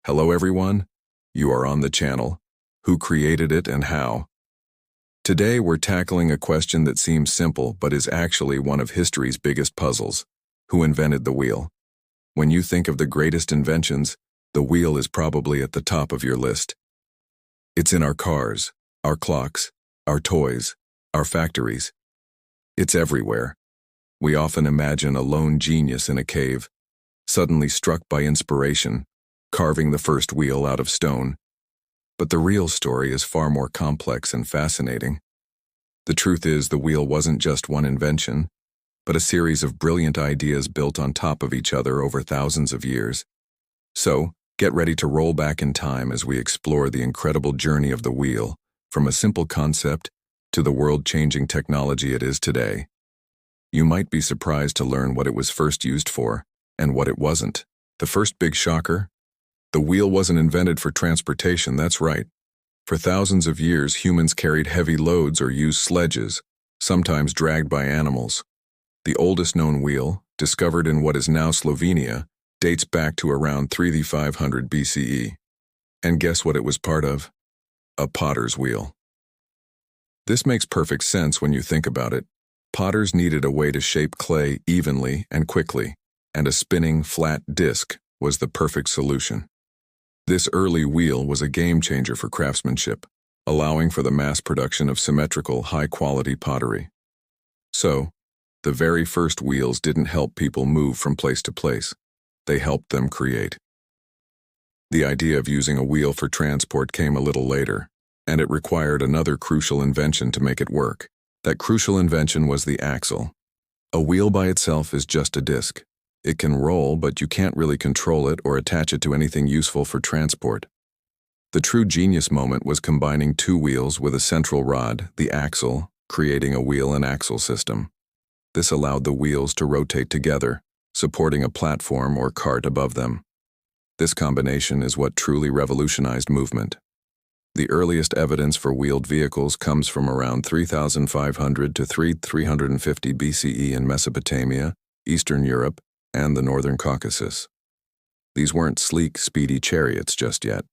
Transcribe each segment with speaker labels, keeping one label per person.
Speaker 1: Hello everyone, you are on the channel. Who created it and how? Today we're tackling a question that seems simple but is actually one of history's biggest puzzles. Who invented the wheel? When you think of the greatest inventions, the wheel is probably at the top of your list. It's in our cars, our clocks, our toys, our factories. It's everywhere. We often imagine a lone genius in a cave, suddenly struck by inspiration, carving the first wheel out of stone. But the real story is far more complex and fascinating. The truth is, the wheel wasn't just one invention, but a series of brilliant ideas built on top of each other over thousands of years. So, get ready to roll back in time as we explore the incredible journey of the wheel, from a simple concept to the world-changing technology it is today. You might be surprised to learn what it was first used for, and what it wasn't. The first big shocker? The wheel wasn't invented for transportation, that's right. For thousands of years, humans carried heavy loads or used sledges, sometimes dragged by animals. The oldest known wheel, discovered in what is now Slovenia, dates back to around 3500 BCE. And guess what it was part of? A potter's wheel. This makes perfect sense when you think about it. Potters needed a way to shape clay evenly and quickly, and a spinning, flat disc was the perfect solution. This early wheel was a game-changer for craftsmanship, allowing for the mass production of symmetrical, high-quality pottery. So, the very first wheels didn't help people move from place to place. They helped them create. The idea of using a wheel for transport came a little later, and it required another crucial invention to make it work. That crucial invention was the axle. A wheel by itself is just a disc. It can roll, but you can't really control it or attach it to anything useful for transport. The true genius moment was combining two wheels with a central rod, the axle, creating a wheel and axle system. This allowed the wheels to rotate together, supporting a platform or cart above them. This combination is what truly revolutionized movement. The earliest evidence for wheeled vehicles comes from around 3500 to 350 BCE in Mesopotamia, Eastern Europe, and the Northern Caucasus. These weren't sleek, speedy chariots just yet.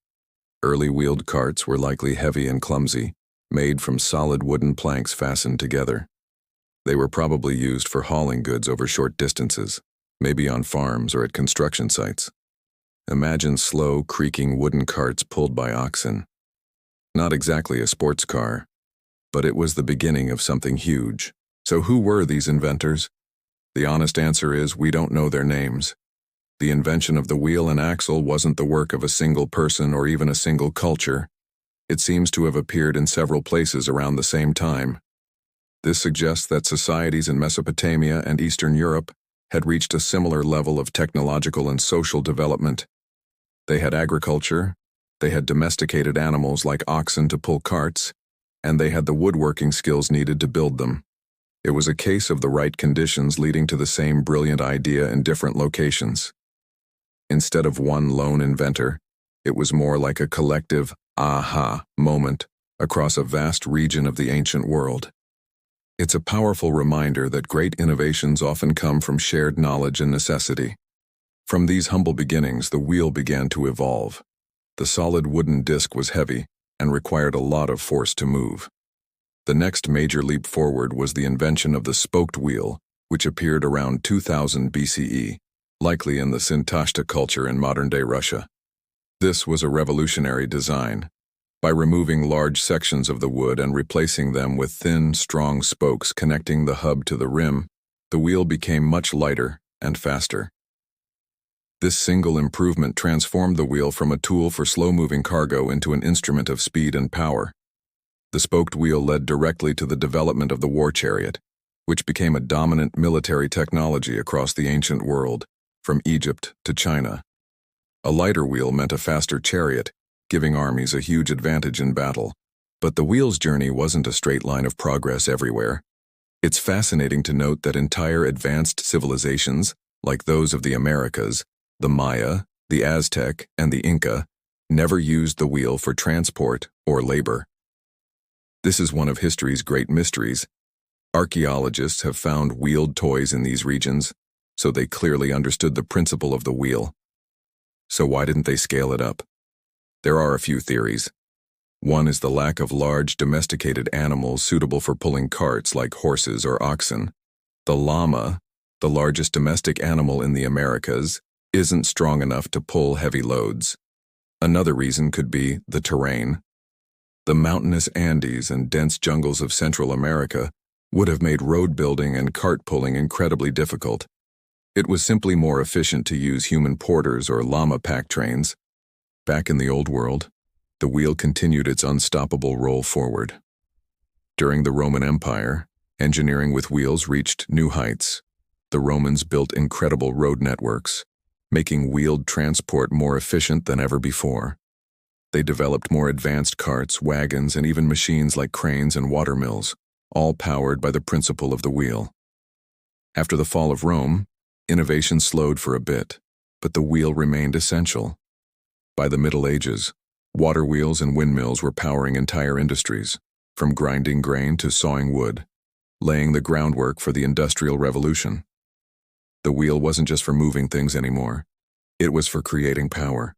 Speaker 1: Early wheeled carts were likely heavy and clumsy, made from solid wooden planks fastened together. They were probably used for hauling goods over short distances, maybe on farms or at construction sites. Imagine slow, creaking wooden carts pulled by oxen. Not exactly a sports car, but it was the beginning of something huge. So who were these inventors? The honest answer is we don't know their names. The invention of the wheel and axle wasn't the work of a single person or even a single culture. It seems to have appeared in several places around the same time. This suggests that societies in Mesopotamia and Eastern Europe had reached a similar level of technological and social development. They had agriculture, they had domesticated animals like oxen to pull carts, and they had the woodworking skills needed to build them. It was a case of the right conditions leading to the same brilliant idea in different locations. Instead of one lone inventor, it was more like a collective aha moment across a vast region of the ancient world. It's a powerful reminder that great innovations often come from shared knowledge and necessity. From these humble beginnings, the wheel began to evolve. The solid wooden disc was heavy and required a lot of force to move. The next major leap forward was the invention of the spoked wheel, which appeared around 2000 BCE, likely in the Sintashta culture in modern-day Russia. This was a revolutionary design. By removing large sections of the wood and replacing them with thin, strong spokes connecting the hub to the rim, the wheel became much lighter and faster. This single improvement transformed the wheel from a tool for slow-moving cargo into an instrument of speed and power. The spoked wheel led directly to the development of the war chariot, which became a dominant military technology across the ancient world, from Egypt to China. A lighter wheel meant a faster chariot, giving armies a huge advantage in battle. But the wheel's journey wasn't a straight line of progress everywhere. It's fascinating to note that entire advanced civilizations, like those of the Americas, the Maya, the Aztec, and the Inca, never used the wheel for transport or labor. This is one of history's great mysteries. Archaeologists have found wheeled toys in these regions, so they clearly understood the principle of the wheel. So why didn't they scale it up? There are a few theories. One is the lack of large domesticated animals suitable for pulling carts like horses or oxen. The llama, the largest domestic animal in the Americas, isn't strong enough to pull heavy loads. Another reason could be the terrain. The mountainous Andes and dense jungles of Central America would have made road building and cart pulling incredibly difficult. It was simply more efficient to use human porters or llama pack trains. Back in the Old World, the wheel continued its unstoppable roll forward. During the Roman Empire, engineering with wheels reached new heights. The Romans built incredible road networks, making wheeled transport more efficient than ever before. They developed more advanced carts, wagons, and even machines like cranes and water mills, all powered by the principle of the wheel. After the fall of Rome, innovation slowed for a bit, but the wheel remained essential. By the Middle Ages, water wheels and windmills were powering entire industries, from grinding grain to sawing wood, laying the groundwork for the Industrial Revolution. The wheel wasn't just for moving things anymore. It was for creating power.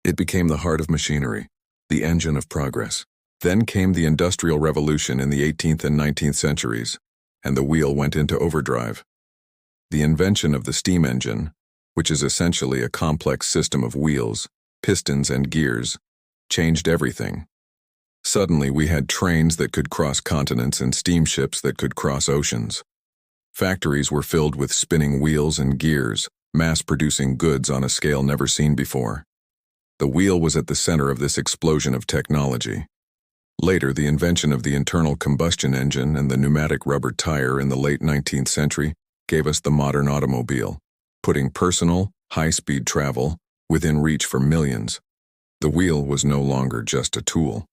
Speaker 1: It became the heart of machinery, the engine of progress. Then came the Industrial Revolution in the 18th and 19th centuries, and the wheel went into overdrive. The invention of the steam engine, which is essentially a complex system of wheels, pistons, and gears, changed everything. Suddenly, we had trains that could cross continents and steamships that could cross oceans. Factories were filled with spinning wheels and gears, mass-producing goods on a scale never seen before. The wheel was at the center of this explosion of technology. Later, the invention of the internal combustion engine and the pneumatic rubber tire in the late 19th century gave us the modern automobile, putting personal, high-speed travel within reach for millions. The wheel was no longer just a tool.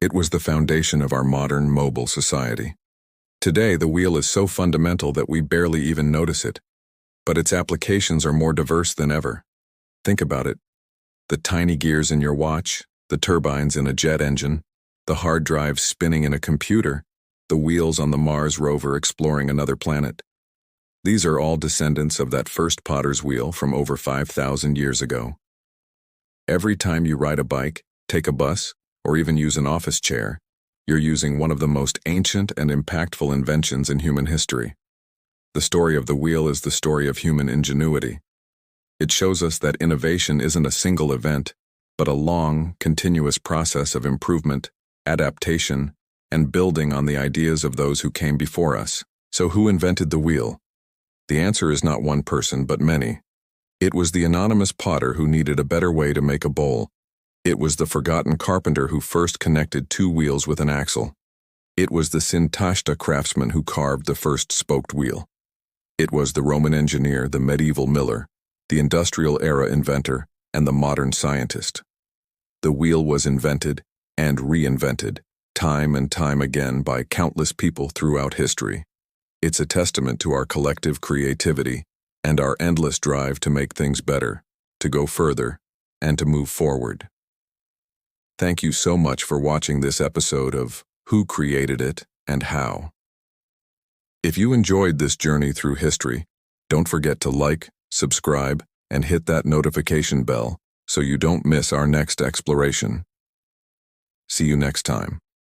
Speaker 1: It was the foundation of our modern, mobile society. Today, the wheel is so fundamental that we barely even notice it, but its applications are more diverse than ever. Think about it. The tiny gears in your watch, the turbines in a jet engine, the hard drive spinning in a computer, the wheels on the Mars rover exploring another planet. These are all descendants of that first potter's wheel from over 5,000 years ago. Every time you ride a bike, take a bus, or even use an office chair, you're using one of the most ancient and impactful inventions in human history. The story of the wheel is the story of human ingenuity. It shows us that innovation isn't a single event, but a long, continuous process of improvement, adaptation, and building on the ideas of those who came before us. So who invented the wheel? The answer is not one person, but many. It was the anonymous potter who needed a better way to make a bowl. It was the forgotten carpenter who first connected two wheels with an axle. It was the Sintashta craftsman who carved the first spoked wheel. It was the Roman engineer, the medieval miller, the industrial era inventor, and the modern scientist. The wheel was invented and reinvented, time and time again by countless people throughout history. It's a testament to our collective creativity and our endless drive to make things better, to go further, and to move forward. Thank you so much for watching this episode of Who Created It and How. If you enjoyed this journey through history, don't forget to like, subscribe, and hit that notification bell so you don't miss our next exploration. See you next time.